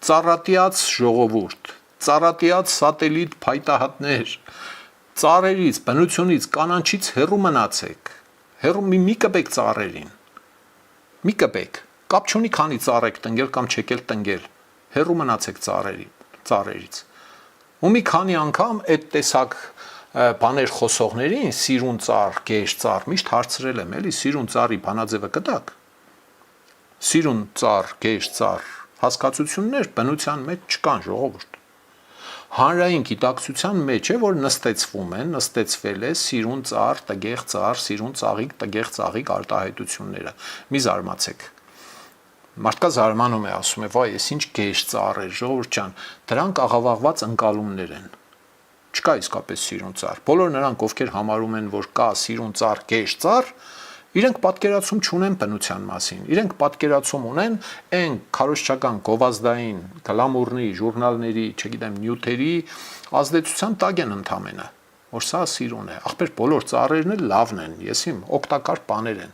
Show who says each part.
Speaker 1: Ծառատիաց ժողովուրդ, ծառատիաց սատելիտ փայտահատներ, ծառերից, բնությունից, կանանչից հեռու մնացեք, հեռու մի կպեք ծառերին, մի կպեք, կապ չունի քանի ծառ եք տնկել կամ չեք էլ տնկել, հեռու մնացեք ծառերից, ու մի քանի անգամ այդ տեսակ բաներ խոսողներին, սիրուն ծառ, գեշ ծառ, միշտ հարցրել եմ, էլի սիրուն ծառի բանաձևը կտակ, սիրուն ծառ, գեշ ծառ, հասկացություններ բնության մեջ չկան ժողովուրդ, հանրային գիտակցության մեջ է, որ նստեցվում են, նստեցվել է սիրուն ծառ, տգեղ ծառ, սիրուն ծաղիկ, տգեղ ծաղիկ արտահայտությունները, մի զարմացեք, մարդկա զարմանում է, ասում է, վայ, ես ինչ գեշ ծառ է, ժողովուրդ ջան, դրանք աղավաղված ընկալումներ են, չկա իսկապես սիրուն ծառ, բոլոր նրանք, ովքեր համարում են, որ կա սիրուն ծառ, գեշ ծառ, իրենք պատկերացում չունեն բնության մասին, իրենք պատկերացում ունեն այն քարոզչական գովազդային գլամուրնի, ժուրնալների, չգիտեմ, նյութերի ազդեցության տակ են ընդամենը, որ սա սիրուն է, ախպեր բոլոր ծառերն էլ լավն են, ես իմ օգտակար բաներ են,